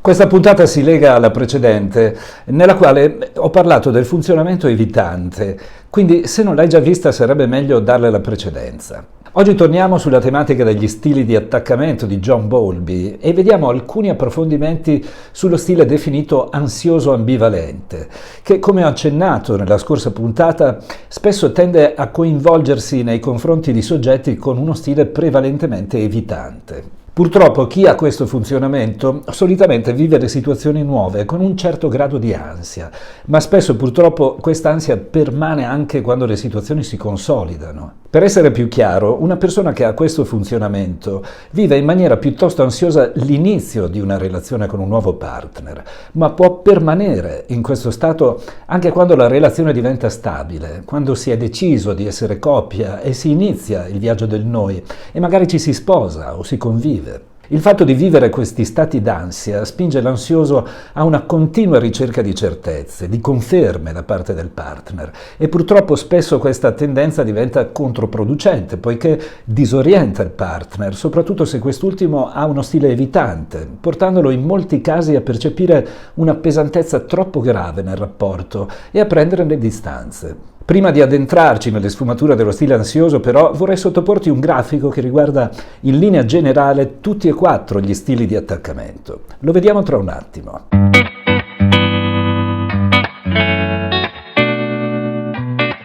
Questa puntata si lega alla precedente, nella quale ho parlato del funzionamento evitante, quindi se non l'hai già vista sarebbe meglio darle la precedenza. Oggi torniamo sulla tematica degli stili di attaccamento di John Bowlby e vediamo alcuni approfondimenti sullo stile definito ansioso ambivalente, che, come ho accennato nella scorsa puntata, spesso tende a coinvolgersi nei confronti di soggetti con uno stile prevalentemente evitante. Purtroppo chi ha questo funzionamento solitamente vive le situazioni nuove con un certo grado di ansia, ma spesso purtroppo questa ansia permane anche quando le situazioni si consolidano. Per essere più chiaro, una persona che ha questo funzionamento vive in maniera piuttosto ansiosa l'inizio di una relazione con un nuovo partner, ma può permanere in questo stato anche quando la relazione diventa stabile, quando si è deciso di essere coppia e si inizia il viaggio del noi e magari ci si sposa o si convive. Il fatto di vivere questi stati d'ansia spinge l'ansioso a una continua ricerca di certezze, di conferme da parte del partner e purtroppo spesso questa tendenza diventa controproducente poiché disorienta il partner, soprattutto se quest'ultimo ha uno stile evitante, portandolo in molti casi a percepire una pesantezza troppo grave nel rapporto e a prendere le distanze. Prima di addentrarci nelle sfumature dello stile ansioso, però, vorrei sottoporti un grafico che riguarda in linea generale tutti e quattro gli stili di attaccamento. Lo vediamo tra un attimo.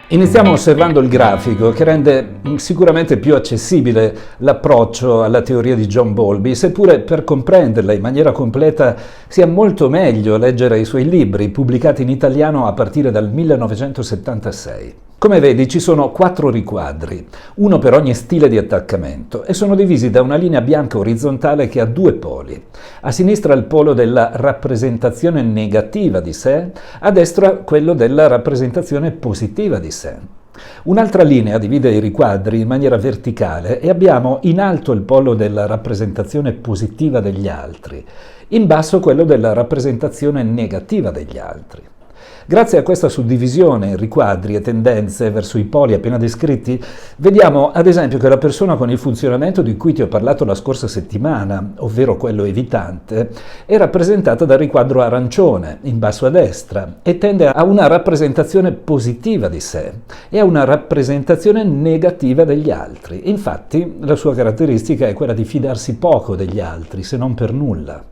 Iniziamo osservando il grafico che rende sicuramente più accessibile l'approccio alla teoria di John Bowlby, seppure per comprenderla in maniera completa sia molto meglio leggere i suoi libri pubblicati in italiano a partire dal 1976. Come vedi ci sono 4 riquadri, uno per ogni stile di attaccamento, e sono divisi da una linea bianca orizzontale che ha 2 poli. A sinistra il polo della rappresentazione negativa di sé, a destra quello della rappresentazione positiva di sé. Un'altra linea divide i riquadri in maniera verticale e abbiamo in alto il polo della rappresentazione positiva degli altri, in basso quello della rappresentazione negativa degli altri. Grazie a questa suddivisione in riquadri e tendenze verso i poli appena descritti, vediamo ad esempio che la persona con il funzionamento di cui ti ho parlato la scorsa settimana, ovvero quello evitante, è rappresentata dal riquadro arancione, in basso a destra, e tende a una rappresentazione positiva di sé e a una rappresentazione negativa degli altri. Infatti, la sua caratteristica è quella di fidarsi poco degli altri, se non per nulla.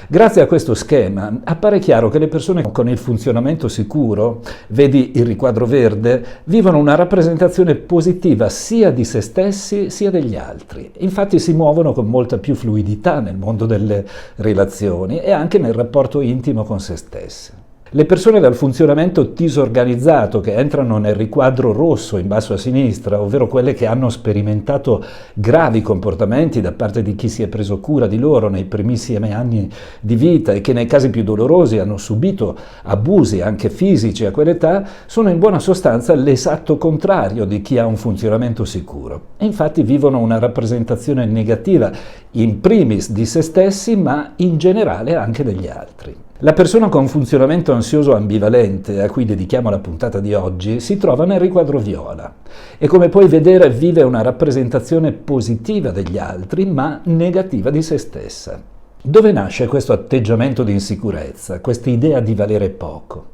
Grazie a questo schema appare chiaro che le persone con il funzionamento sicuro, vedi il riquadro verde, vivono una rappresentazione positiva sia di se stessi sia degli altri. Infatti si muovono con molta più fluidità nel mondo delle relazioni e anche nel rapporto intimo con se stessi. Le persone dal funzionamento disorganizzato che entrano nel riquadro rosso in basso a sinistra, ovvero quelle che hanno sperimentato gravi comportamenti da parte di chi si è preso cura di loro nei primissimi anni di vita e che nei casi più dolorosi hanno subito abusi anche fisici a quell'età, sono in buona sostanza l'esatto contrario di chi ha un funzionamento sicuro. E infatti vivono una rappresentazione negativa in primis di se stessi, ma in generale anche degli altri. La persona con funzionamento ansioso ambivalente, a cui dedichiamo la puntata di oggi, si trova nel riquadro viola e come puoi vedere vive una rappresentazione positiva degli altri ma negativa di se stessa. Dove nasce questo atteggiamento di insicurezza, questa idea di valere poco?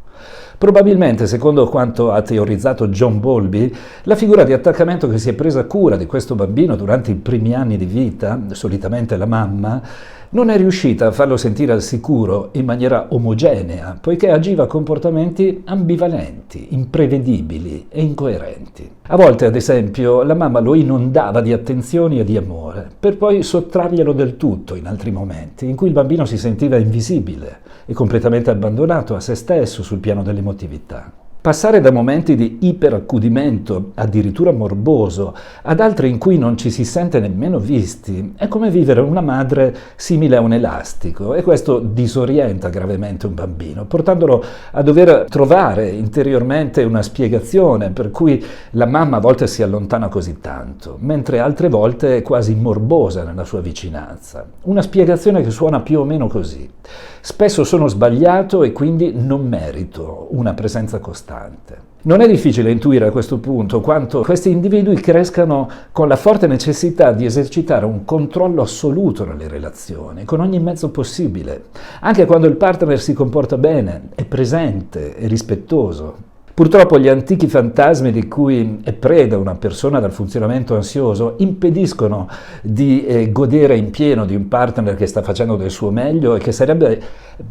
Probabilmente, secondo quanto ha teorizzato John Bowlby, la figura di attaccamento che si è presa cura di questo bambino durante i primi anni di vita, solitamente la mamma, non è riuscita a farlo sentire al sicuro in maniera omogenea, poiché agiva comportamenti ambivalenti, imprevedibili e incoerenti. A volte, ad esempio, la mamma lo inondava di attenzioni e di amore, per poi sottrarglielo del tutto in altri momenti, in cui il bambino si sentiva invisibile e completamente abbandonato a se stesso sul piano dell'emotività. Passare da momenti di iperaccudimento, addirittura morboso, ad altri in cui non ci si sente nemmeno visti, è come vivere una madre simile a un elastico, e questo disorienta gravemente un bambino, portandolo a dover trovare interiormente una spiegazione per cui la mamma a volte si allontana così tanto, mentre altre volte è quasi morbosa nella sua vicinanza. Una spiegazione che suona più o meno così: spesso sono sbagliato e quindi non merito una presenza costante. importante. Non è difficile intuire a questo punto quanto questi individui crescano con la forte necessità di esercitare un controllo assoluto nelle relazioni, con ogni mezzo possibile, anche quando il partner si comporta bene, è presente, è rispettoso. Purtroppo gli antichi fantasmi di cui è preda una persona dal funzionamento ansioso impediscono di godere in pieno di un partner che sta facendo del suo meglio e che sarebbe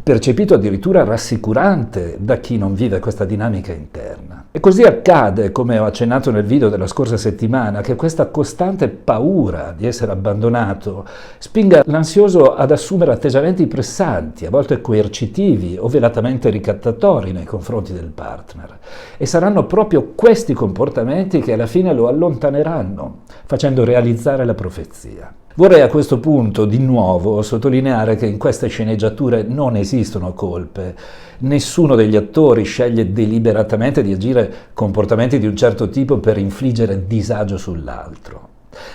percepito addirittura rassicurante da chi non vive questa dinamica interna. E così accade, come ho accennato nel video della scorsa settimana, che questa costante paura di essere abbandonato spinga l'ansioso ad assumere atteggiamenti pressanti, a volte coercitivi o velatamente ricattatori nei confronti del partner. E saranno proprio questi comportamenti che alla fine lo allontaneranno, facendo realizzare la profezia. Vorrei a questo punto di nuovo sottolineare che in queste sceneggiature non esistono colpe. Nessuno degli attori sceglie deliberatamente di agire comportamenti di un certo tipo per infliggere disagio sull'altro.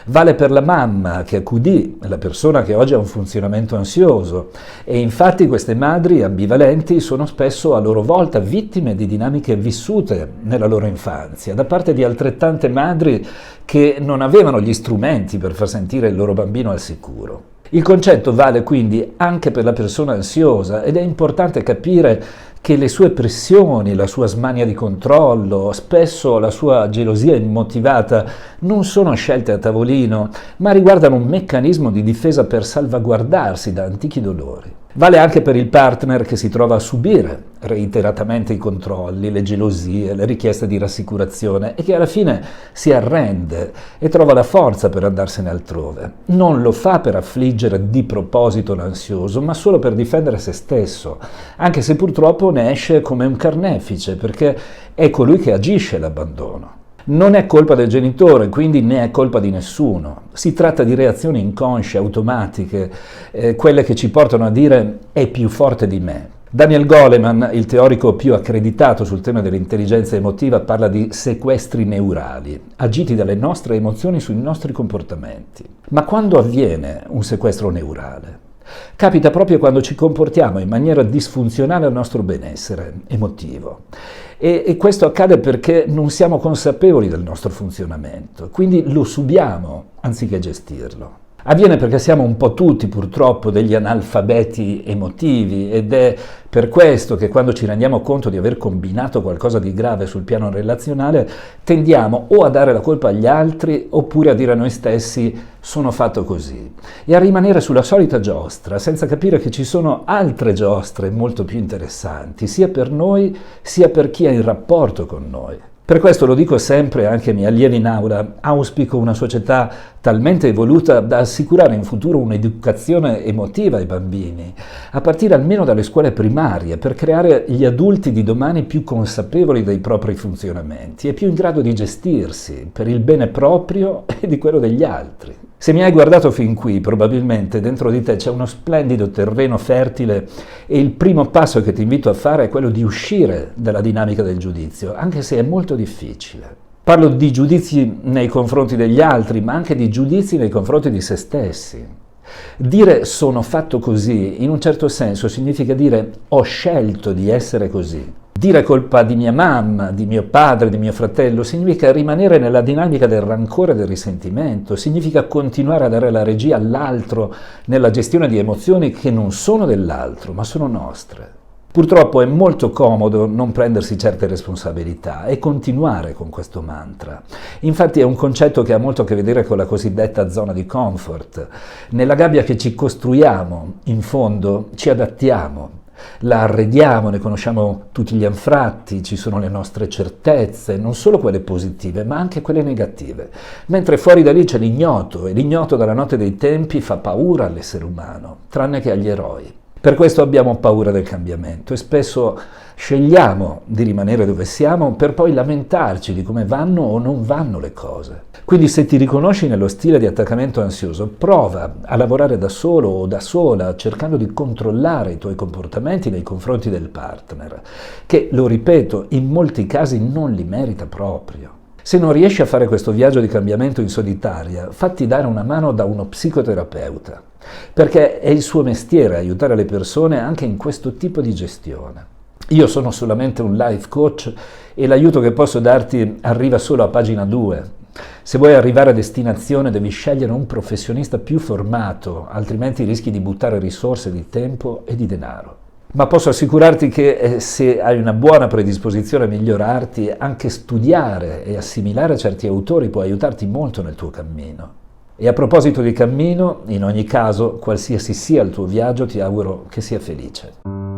Vale per la mamma che accudì la persona che oggi ha un funzionamento ansioso e infatti queste madri ambivalenti sono spesso a loro volta vittime di dinamiche vissute nella loro infanzia da parte di altrettante madri che non avevano gli strumenti per far sentire il loro bambino al sicuro. Il concetto vale quindi anche per la persona ansiosa ed è importante capire che le sue pressioni, la sua smania di controllo, spesso la sua gelosia immotivata non sono scelte a tavolino, ma riguardano un meccanismo di difesa per salvaguardarsi da antichi dolori. Vale anche per il partner che si trova a subire reiteratamente i controlli, le gelosie, le richieste di rassicurazione e che alla fine si arrende e trova la forza per andarsene altrove. Non lo fa per affliggere di proposito l'ansioso, ma solo per difendere se stesso, anche se purtroppo ne esce come un carnefice, perché è colui che agisce l'abbandono. Non è colpa del genitore, quindi né è colpa di nessuno. Si tratta di reazioni inconsce, automatiche, quelle che ci portano a dire «è più forte di me». Daniel Goleman, il teorico più accreditato sul tema dell'intelligenza emotiva, parla di sequestri neurali, agiti dalle nostre emozioni sui nostri comportamenti. Ma quando avviene un sequestro neurale? Capita proprio quando ci comportiamo in maniera disfunzionale al nostro benessere emotivo. E questo accade perché non siamo consapevoli del nostro funzionamento, quindi lo subiamo anziché gestirlo. Avviene perché siamo un po' tutti purtroppo degli analfabeti emotivi ed è per questo che quando ci rendiamo conto di aver combinato qualcosa di grave sul piano relazionale tendiamo o a dare la colpa agli altri oppure a dire a noi stessi sono fatto così e a rimanere sulla solita giostra senza capire che ci sono altre giostre molto più interessanti sia per noi sia per chi è in rapporto con noi. Per questo lo dico sempre anche ai miei allievi in aula, auspico una società talmente evoluta da assicurare in futuro un'educazione emotiva ai bambini, a partire almeno dalle scuole primarie, per creare gli adulti di domani più consapevoli dei propri funzionamenti e più in grado di gestirsi per il bene proprio e di quello degli altri. Se mi hai guardato fin qui, probabilmente dentro di te c'è uno splendido terreno fertile e il primo passo che ti invito a fare è quello di uscire dalla dinamica del giudizio, anche se è molto difficile. Parlo di giudizi nei confronti degli altri, ma anche di giudizi nei confronti di se stessi. Dire sono fatto così, in un certo senso, significa dire ho scelto di essere così. Dire colpa di mia mamma, di mio padre, di mio fratello, significa rimanere nella dinamica del rancore e del risentimento, significa continuare a dare la regia all'altro nella gestione di emozioni che non sono dell'altro, ma sono nostre. Purtroppo è molto comodo non prendersi certe responsabilità e continuare con questo mantra. Infatti è un concetto che ha molto a che vedere con la cosiddetta zona di comfort. Nella gabbia che ci costruiamo, in fondo, ci adattiamo. La arrediamo, ne conosciamo tutti gli anfratti, ci sono le nostre certezze, non solo quelle positive, ma anche quelle negative. Mentre fuori da lì c'è l'ignoto, e l'ignoto dalla notte dei tempi fa paura all'essere umano, tranne che agli eroi. Per questo abbiamo paura del cambiamento e spesso scegliamo di rimanere dove siamo per poi lamentarci di come vanno o non vanno le cose. Quindi se ti riconosci nello stile di attaccamento ansioso, prova a lavorare da solo o da sola cercando di controllare i tuoi comportamenti nei confronti del partner, che, lo ripeto, in molti casi non li merita proprio. Se non riesci a fare questo viaggio di cambiamento in solitaria, fatti dare una mano da uno psicoterapeuta, perché è il suo mestiere aiutare le persone anche in questo tipo di gestione. Io sono solamente un life coach e l'aiuto che posso darti arriva solo a pagina 2. Se vuoi arrivare a destinazione devi scegliere un professionista più formato, altrimenti rischi di buttare risorse di tempo e di denaro. Ma posso assicurarti che se hai una buona predisposizione a migliorarti, anche studiare e assimilare certi autori può aiutarti molto nel tuo cammino. E a proposito di cammino, in ogni caso, qualsiasi sia il tuo viaggio, ti auguro che sia felice.